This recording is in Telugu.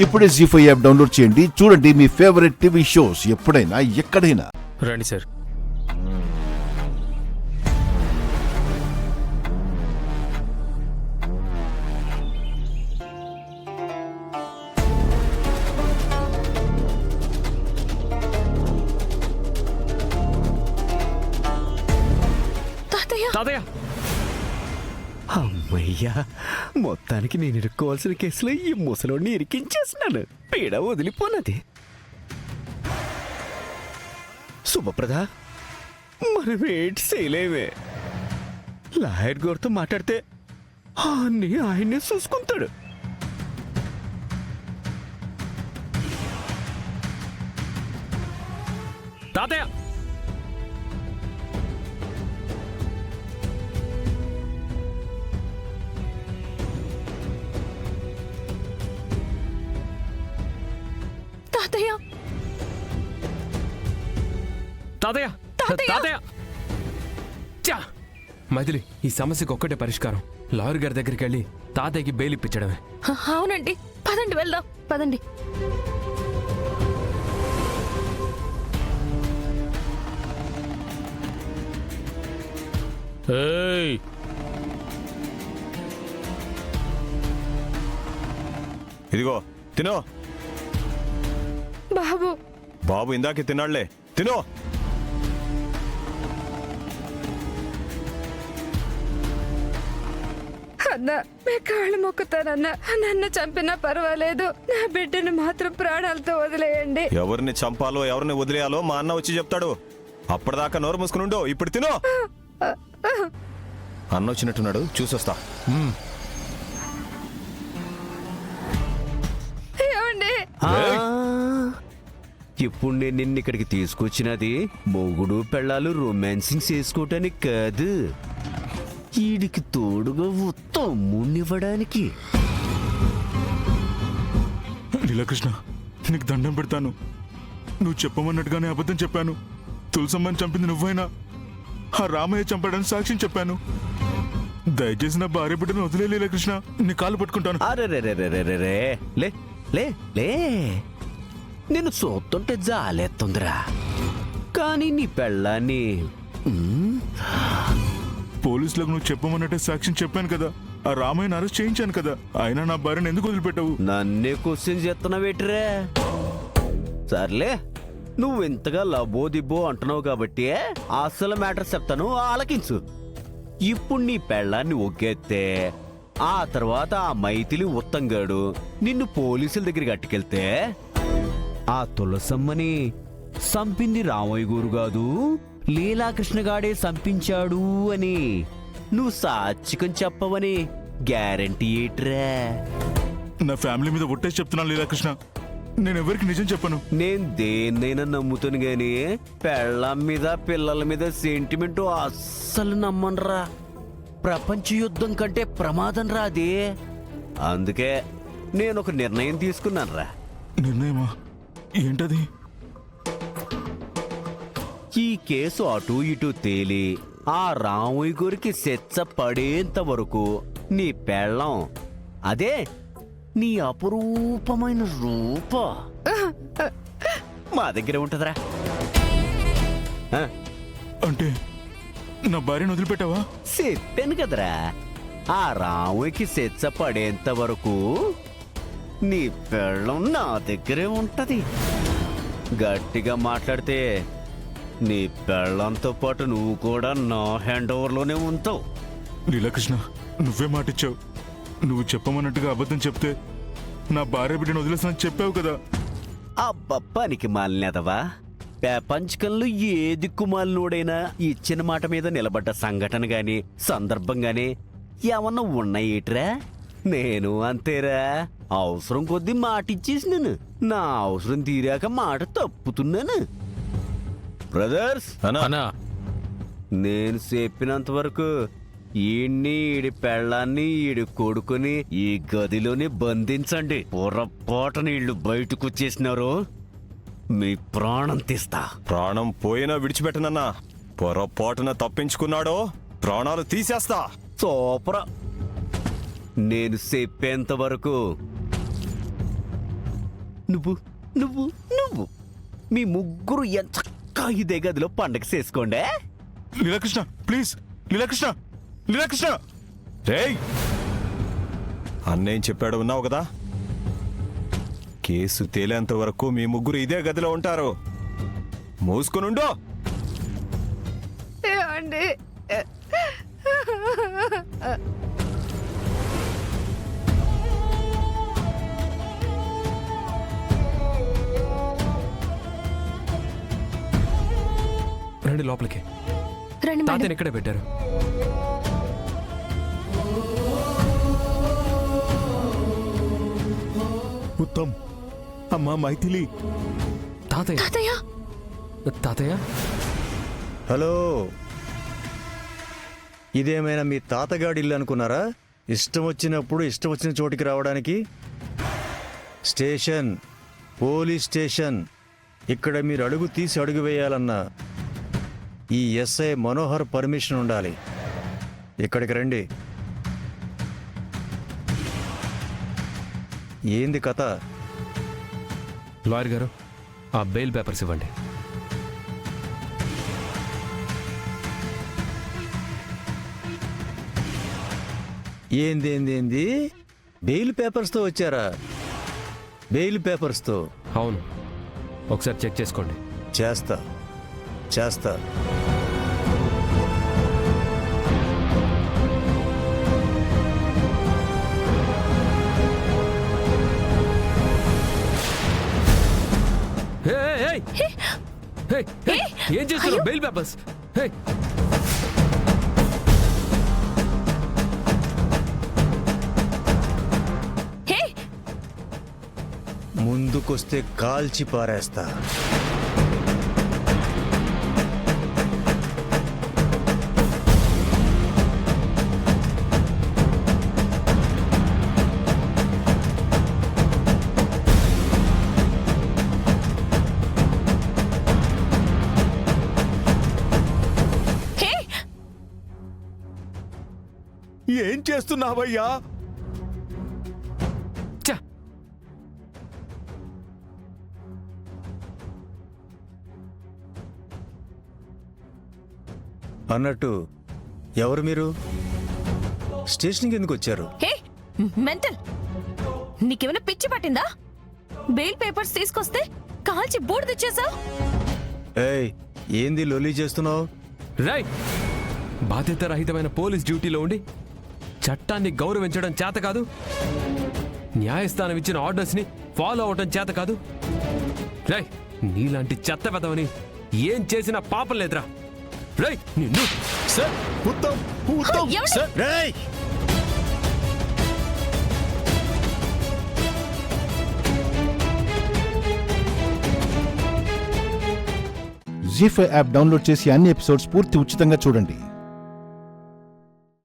ఇప్పుడే జీ5 యాప్ డౌన్లోడ్ చేయండి. చూడండి మీ ఫేవరెట్ టీవీ షోస్ ఎప్పుడైనా ఎక్కడైనా. రండి సార్. తాతయ్య, అమ్మయ్యా, మొత్తానికి నేను ఇరుక్కోవాల్సిన కేసులో ఈ ముసలోడిని ఇరికించేస్తున్నాను. పీడ వదిలిపోనది. శుభప్రద, మనం ఏంటి చేయలేమే. లాయర్ గారితో మాట్లాడితే అన్నీ ఆయన్నే చూసుకుంటాడు. తాతయ్య, తాతయ్య, తాతయ్య, తాతయ్య. చా! మైథిలి, ఈ సమస్యకు ఒక్కటే పరిష్కారం. లాయర్ గారి దగ్గరికి వెళ్ళి తాతయ్యకి బెయిల్ ఇప్పించడమే. అవునండి, పదండి వెళ్దాం, పదండి. ఇదిగో తినో. బాబు, బాబు ఇందాకే తిన్నాళ్లే, తినో. అన్న మీ కాళ్ళు మొక్కుతానన్నా, నన్ను చంపినా పర్వాలేదు, నా బిడ్డను మాత్రం ప్రాణాలతో వదిలేయండి. ఎవరిని చంపాలో ఎవరిని వదిలేయాలో మా అన్న వచ్చి చెప్తాడు. అప్పటిదాకా నోరు మూసుకుని ఇప్పుడు తినో. అన్న వచ్చినట్టున్నాడు, చూసొస్తా. ఏమండి? ఇప్పుడు నేను నిన్ను ఇక్కడికి తీసుకొచ్చినది మొగుడు పెళ్ళాలు రొమాన్సింగ్ చేసుకోవటానికి కాదు, వీడికి తోడుగా తమ్ముడినివ్వడానికి. నీలకృష్ణ, నీకు దండం పెడతాను. నువ్వు చెప్పమన్నట్టుగానే అబద్ధం చెప్పాను. తులసమ్మని చంపింది నువ్వైనా ఆ రామయ్య చంపడానికి సాక్ష్యం చెప్పాను. దయచేసి నా భార్య బిడ్డను వదిలే నీలకృష్ణ, నీ కాళ్ళు పట్టుకుంటాను. అరే లే లే లే, నేను చూస్తుంటే జాలేస్తుందిరా. కానీ నీ పెళ్ళాన్ని పోలీసులకు నువ్వు చెప్పమన్నట్టే సాక్ష్యం చెప్పాను కదా. ఆ రామయ్యను అరెస్ట్ చేయించాను కదా. అయినా నా భార్యను ఎందుకు వదిలిపెట్టావు? నన్నే క్వశ్చన్ చేస్తున్నావేట్రా? సర్లే, నువ్వు ఇంతగా లబో దిబ్బో అంటున్నావు కాబట్టి అసలు మ్యాటర్ చెప్తాను, ఆలకించు. ఇప్పుడు నీ పెళ్ళాన్ని ఒగ్గేస్తే ఆ తర్వాత ఆ మైథిలి ఉత్తంగాడు నిన్ను పోలీసుల దగ్గరికి అట్టుకెళ్తే ఆ తులసమ్మని సంపింది రామయ్య గారు కాదు, లీలాకృష్ణగాడే సంపించాడు అని నువ్వు సాక్షికం చెప్పవని గ్యారంటీ ఏట్రా? నా ఫ్యామిలీ మీద ఒట్టేసి చెప్తున్నాను లీలాకృష్ణ, నేను ఎవరికి నిజం చెప్పను. నేను దేన్నైనా నమ్ముతాను గాని పెళ్ళం మీద పిల్లల మీద సెంటిమెంట్ అస్సలు నమ్మనరా. ప్రపంచ యుద్ధం కంటే ప్రమాదం రా అది. అందుకే నేను ఒక నిర్ణయం తీసుకున్నాను రా. నిర్ణయమా? ఏంటది? ఈ కేసు అటు ఇటు తేలి ఆ రామయ్య గారికి శిక్ష పడేంత వరకు నీ పెళ్ళం, అదే నీ అపురూపమైన రూప మా దగ్గర ఉంటదిరా. అంటే నా భార్యను వదిలిపెట్టావా? చెప్పాను కదరా, ఆ రాముడికి శిక్ష పడేంత వరకు నీ పెళ్ళం నా దగ్గరే ఉంటది. గట్టిగా మాట్లాడితే నీ పెళ్ళంతో పాటు నువ్వు కూడా నా హ్యాండ్ ఓవర్లోనే ఉంటావు. లీలాకృష్ణ, నువ్వే మాటిచ్చావు. నువ్వు చెప్పమన్నట్టుగా అబద్ధం చెప్తే నా భార్య బిడ్డను వదిలేసానని చెప్పావు కదా. అబ్బప్పానికి మాలినదవా, ప్రపంచకంలో ఏ దిక్కుమాలినోడైనా ఇచ్చిన మాట మీద నిలబడ్డ సంఘటన గాని సందర్భం గాని ఏమన్నా ఉన్నాయేట్రా? నేను అంతేరా, అవసరం కొద్దీ మాట ఇచ్చేసినాను. నా అవసరం తీరాక మాట తప్పుతున్నాను. బ్రదర్స్, నేను చెప్పినంత వరకు ఈడ్ని, ఈడి పెళ్ళాన్ని, ఈడి కొడుకుని ఈ గదిలోనే బంధించండి. పొరపాటున వీళ్ళు బయటకు వచ్చేసినారు, మీ ప్రాణం తీస్తా. ప్రాణం పోయినా విడిచిపెట్టనన్నా. పొరపాటున తప్పించుకున్నాడో ప్రాణాలు తీసేస్తా. సూపర్. నేను చెప్పేంత వరకు నువ్వు నువ్వు నువ్వు మీ ముగ్గురు ఎంచక్కా ఇదే గదిలో పండగ చేసుకోండే. లీలాకృష్ణ ప్లీజ్, లీలాకృష్ణ, లీలాకృష్ణ. రేయ్ అన్నేం చెప్పాడు ఉన్నావు కదా, కేసు తేలేంత వరకు మీ ముగ్గురు ఇదే గదిలో ఉంటారు. మూసుకునుండో. ఏమండి రండి లోపలికి. రండి మేడం. తాతయ్యని ఇక్కడే పెట్టారు. ఉత్తమ్, అమ్మా మైథిలి. తాతయ్య తాతయ్య తాతయ్య హలో, ఇదేమైనా మీ తాతగాడి ఇల్లు అనుకున్నారా? ఇష్టం వచ్చినప్పుడు ఇష్టం వచ్చిన చోటికి రావడానికి. Station, police station. ఇక్కడ మీరు అడుగు తీసి అడుగు వేయాలన్నా ఈ ఎస్ఐ మనోహర్ పర్మిషన్ ఉండాలి. ఇక్కడికి రండి. ఏంది కథ? లాయర్ గారు, ఆ బెయిల్ పేపర్స్ ఇవ్వండి. ఏంది బెయిల్ పేపర్స్తో వచ్చారా? బెయిల్ పేపర్స్తో? అవును, ఒకసారి చెక్ చేసుకోండి. చేస్తా చేస్తా. ఏం చేస్తున్నావు? Bail papers. ముందుకొస్తే కాల్చి పారేస్తా. ఏం చేస్తున్నావయ్యా? చ్చ! అన్నట్టు ఎవరు మీరు? స్టేషన్కి ఎందుకు వచ్చారు? హే మెంటల్, నీకేమైనా పిచ్చి పట్టిందా? బెయిల్ పేపర్స్ తీసుకొస్తే కాల్చి బూడిదిచ్చేసావు. ఏయ్, ఏంది లొల్లి చేస్తున్నావు? రై, బాధ్యతారహితమైన పోలీస్ డ్యూటీలో ఉండి చట్టాన్ని గౌరవించడం చేత కాదు, న్యాయస్థానం ఇచ్చిన ఆర్డర్స్ ని ఫాలో అవడం చేత కాదు. రై, నీలాంటి చెత్త వెదవని ఏం చేసినా పాపం లేదురా. రై నిన్ను. సార్, ఉత్తమ్, ఉత్తమ్, ఎవడు? సార్. రేయ్, జీ5 యాప్ డౌన్లోడ్ చేసి అన్ని ఎపిసోడ్స్ పూర్తి ఉచితంగా చూడండి.